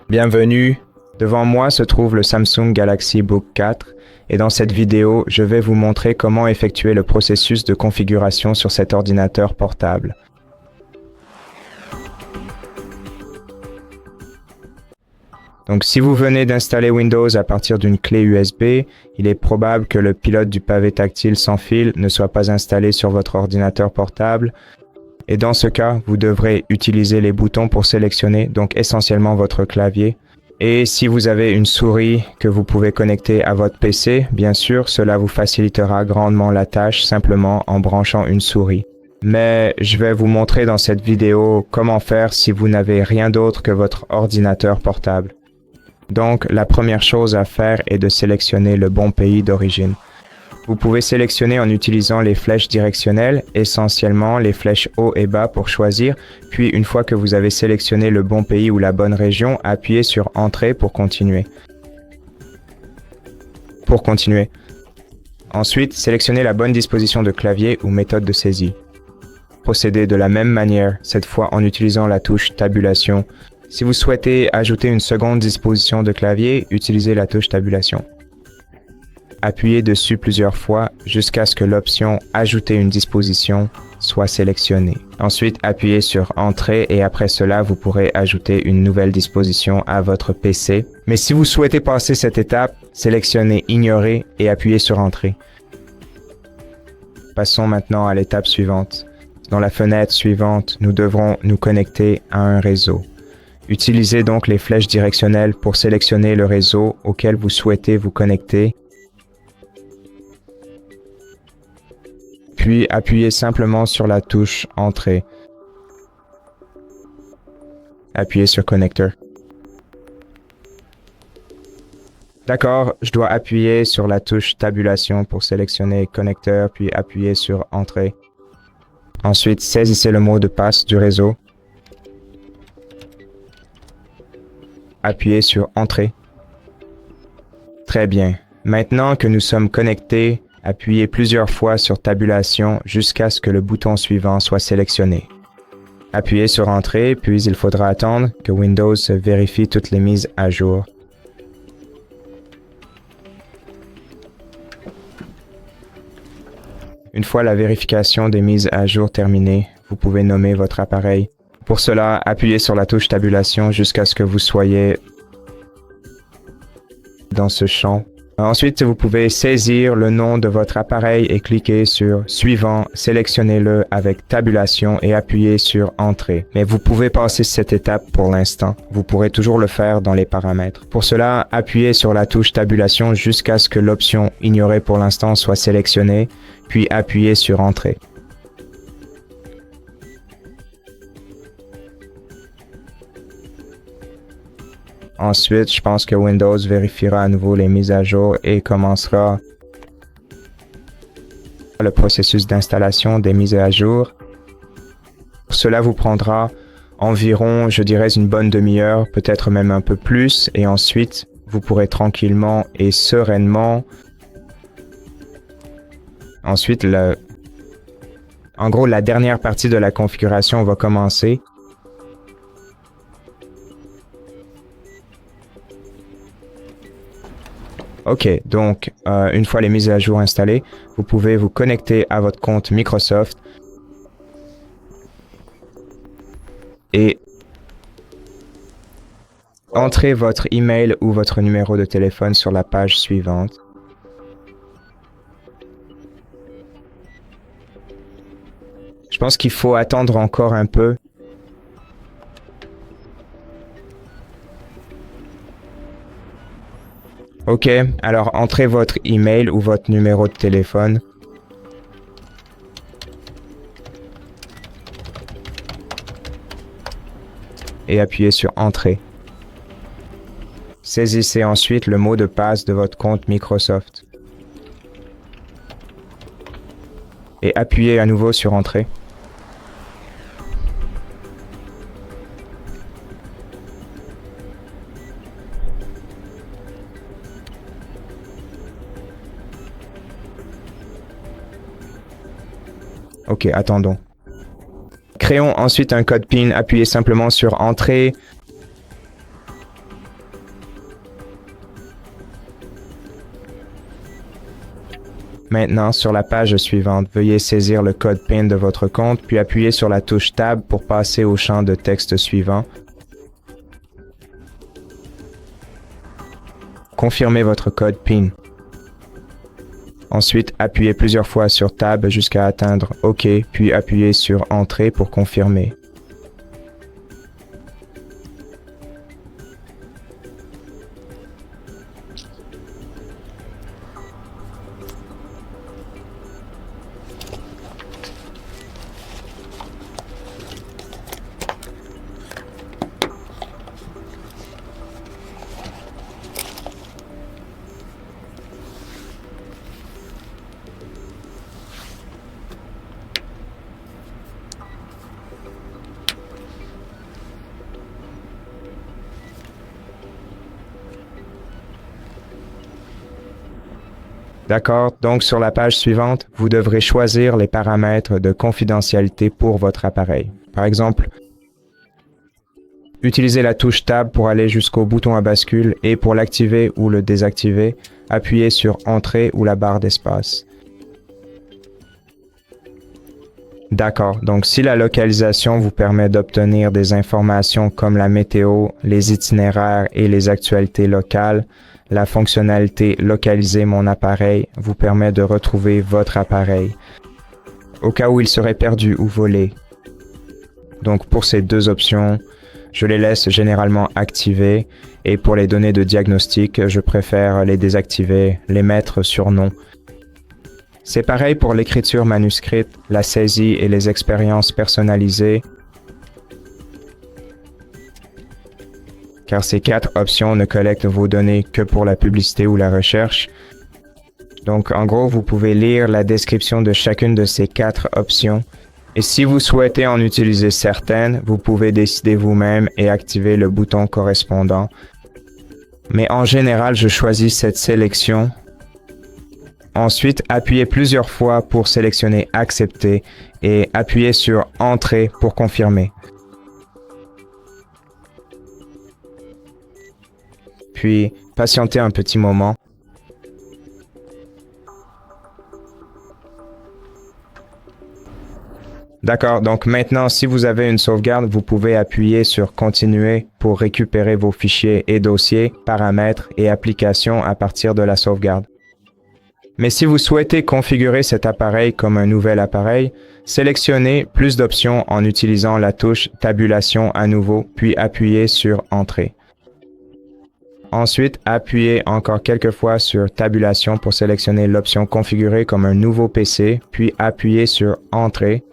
Bienvenue, devant moi se trouve le Samsung Galaxy Book 4 et dans cette vidéo, je vais vous montrer comment effectuer le processus de configuration sur cet ordinateur portable. Donc si vous venez d'installer Windows à partir d'une clé USB, il est probable que le pilote du pavé tactile sans fil ne soit pas installé sur votre ordinateur portable. Et dans ce cas, vous devrez utiliser les boutons pour sélectionner, donc essentiellement votre clavier. Et si vous avez une souris que vous pouvez connecter à votre PC, bien sûr, cela vous facilitera grandement la tâche simplement en branchant une souris. Mais je vais vous montrer dans cette vidéo comment faire si vous n'avez rien d'autre que votre ordinateur portable. Donc, la première chose à faire est de sélectionner le bon pays d'origine. Vous pouvez sélectionner en utilisant les flèches directionnelles, essentiellement les flèches haut et bas pour choisir, puis une fois que vous avez sélectionné le bon pays ou la bonne région, appuyez sur Entrée pour continuer. Ensuite, sélectionnez la bonne disposition de clavier ou méthode de saisie. Procédez de la même manière, cette fois en utilisant la touche Tabulation. Si vous souhaitez ajouter une seconde disposition de clavier, utilisez la touche Tabulation. Appuyez dessus plusieurs fois jusqu'à ce que l'option « Ajouter une disposition » soit sélectionnée. Ensuite, appuyez sur « Entrée » et après cela, vous pourrez ajouter une nouvelle disposition à votre PC. Mais si vous souhaitez passer cette étape, sélectionnez « Ignorer » et appuyez sur « Entrée ». Passons maintenant à l'étape suivante. Dans la fenêtre suivante, nous devrons nous connecter à un réseau. Utilisez donc les flèches directionnelles pour sélectionner le réseau auquel vous souhaitez vous connecter. Puis appuyez simplement sur la touche Entrée. Appuyez sur Connecteur. D'accord, je dois appuyer sur la touche Tabulation pour sélectionner Connecteur, puis appuyer sur Entrée. Ensuite, saisissez le mot de passe du réseau. Appuyez sur Entrée. Très bien. Maintenant que nous sommes connectés, appuyez plusieurs fois sur Tabulation jusqu'à ce que le bouton suivant soit sélectionné. Appuyez sur Entrée, puis il faudra attendre que Windows vérifie toutes les mises à jour. Une fois la vérification des mises à jour terminée, vous pouvez nommer votre appareil. Pour cela, appuyez sur la touche Tabulation jusqu'à ce que vous soyez dans ce champ. Ensuite, vous pouvez saisir le nom de votre appareil et cliquer sur Suivant, sélectionnez-le avec Tabulation et appuyez sur Entrée. Mais vous pouvez passer cette étape pour l'instant. Vous pourrez toujours le faire dans les paramètres. Pour cela, appuyez sur la touche Tabulation jusqu'à ce que l'option Ignorer pour l'instant soit sélectionnée, puis appuyez sur Entrée. Ensuite, je pense que Windows vérifiera à nouveau les mises à jour et commencera le processus d'installation des mises à jour. Cela vous prendra environ, je dirais, une bonne demi-heure, peut-être même un peu plus, et ensuite, vous pourrez tranquillement et sereinement. Ensuite, en gros, la dernière partie de la configuration va commencer. Ok, donc une fois les mises à jour installées, vous pouvez vous connecter à votre compte Microsoft et entrer votre email ou votre numéro de téléphone sur la page suivante. Je pense qu'il faut attendre encore un peu. Ok, alors entrez votre email ou votre numéro de téléphone. Et appuyez sur Entrée. Saisissez ensuite le mot de passe de votre compte Microsoft. Et appuyez à nouveau sur Entrée. Ok, attendons. Créons ensuite un code PIN. Appuyez simplement sur Entrée. Maintenant, sur la page suivante, veuillez saisir le code PIN de votre compte, puis appuyez sur la touche Tab pour passer au champ de texte suivant. Confirmez votre code PIN. Ensuite, appuyez plusieurs fois sur Tab jusqu'à atteindre OK, puis appuyez sur Entrée pour confirmer. D'accord, donc sur la page suivante, vous devrez choisir les paramètres de confidentialité pour votre appareil. Par exemple, utilisez la touche Tab pour aller jusqu'au bouton à bascule et pour l'activer ou le désactiver, appuyez sur Entrée ou la barre d'espace. D'accord, donc si la localisation vous permet d'obtenir des informations comme la météo, les itinéraires et les actualités locales, la fonctionnalité Localiser mon appareil vous permet de retrouver votre appareil, au cas où il serait perdu ou volé. Donc pour ces deux options, je les laisse généralement activées et pour les données de diagnostic, je préfère les désactiver, les mettre sur non. C'est pareil pour l'écriture manuscrite, la saisie et les expériences personnalisées, car ces quatre options ne collectent vos données que pour la publicité ou la recherche. Donc en gros, vous pouvez lire la description de chacune de ces quatre options. Et si vous souhaitez en utiliser certaines, vous pouvez décider vous-même et activer le bouton correspondant. Mais en général, je choisis cette sélection. Ensuite, appuyez plusieurs fois pour sélectionner Accepter et appuyez sur Entrée pour confirmer. Puis, patientez un petit moment. D'accord, donc maintenant, si vous avez une sauvegarde, vous pouvez appuyer sur Continuer pour récupérer vos fichiers et dossiers, paramètres et applications à partir de la sauvegarde. Mais si vous souhaitez configurer cet appareil comme un nouvel appareil, sélectionnez plus d'options en utilisant la touche Tabulation à nouveau, puis appuyez sur Entrée. Ensuite, appuyez encore quelques fois sur Tabulation pour sélectionner l'option Configurer comme un nouveau PC, puis appuyez sur Entrée.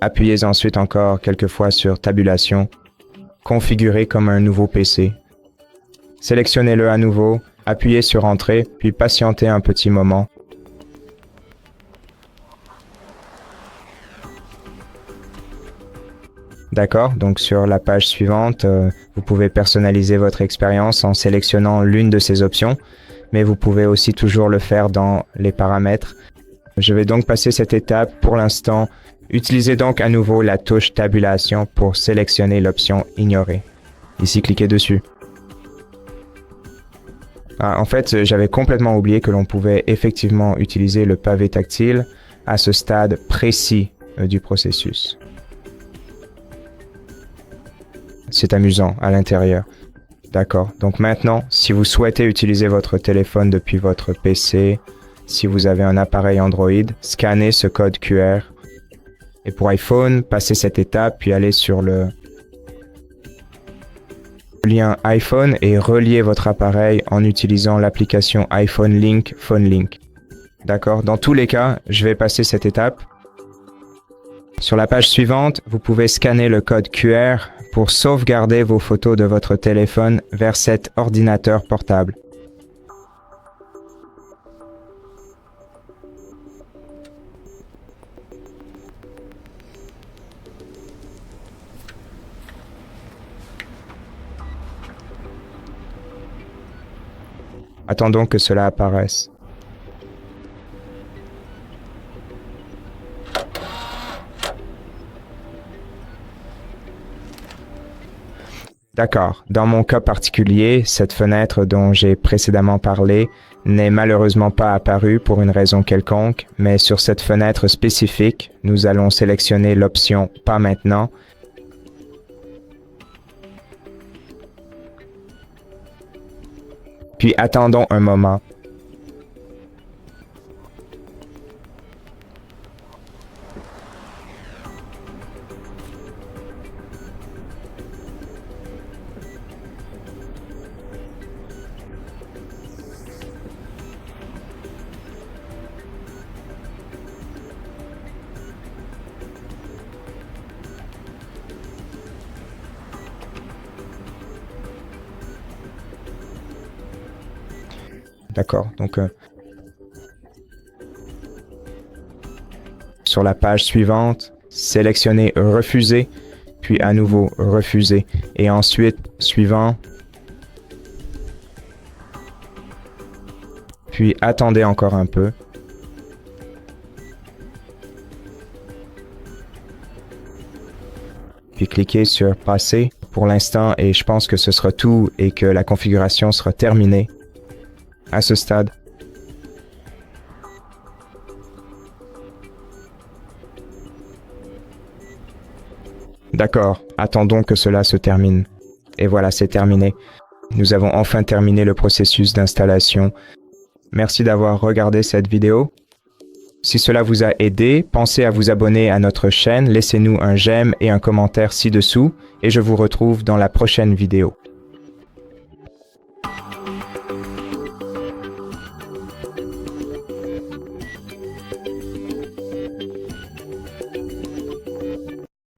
Appuyez ensuite encore quelques fois sur Tabulation, Configurer comme un nouveau PC. Sélectionnez-le à nouveau, appuyez sur Entrée, puis patientez un petit moment. D'accord, donc sur la page suivante, vous pouvez personnaliser votre expérience en sélectionnant l'une de ces options, mais vous pouvez aussi toujours le faire dans les paramètres. Je vais donc passer cette étape pour l'instant. Utilisez donc à nouveau la touche Tabulation pour sélectionner l'option Ignorer. Ici, cliquez dessus. En fait, j'avais complètement oublié que l'on pouvait effectivement utiliser le pavé tactile à ce stade précis du processus. C'est amusant à l'intérieur. D'accord. Donc maintenant, si vous souhaitez utiliser votre téléphone depuis votre PC, si vous avez un appareil Android, scannez ce code QR. Et pour iPhone, passez cette étape, puis allez sur le lien iPhone et reliez votre appareil en utilisant l'application iPhone Link Phone Link. D'accord. Dans tous les cas, je vais passer cette étape. Sur la page suivante, vous pouvez scanner le code QR pour sauvegarder vos photos de votre téléphone vers cet ordinateur portable. Attendons que cela apparaisse. D'accord. Dans mon cas particulier, cette fenêtre dont j'ai précédemment parlé n'est malheureusement pas apparue pour une raison quelconque, mais sur cette fenêtre spécifique, nous allons sélectionner l'option « Pas maintenant ». Puis attendons un moment. D'accord, donc sur la page suivante, sélectionnez Refuser, puis à nouveau Refuser, et ensuite Suivant, puis attendez encore un peu. Puis cliquez sur Passer pour l'instant, et je pense que ce sera tout et que la configuration sera terminée à ce stade. D'accord, attendons que cela se termine. Et voilà, c'est terminé. Nous avons enfin terminé le processus d'installation. Merci d'avoir regardé cette vidéo. Si cela vous a aidé, pensez à vous abonner à notre chaîne, laissez-nous un j'aime et un commentaire ci-dessous, et je vous retrouve dans la prochaine vidéo.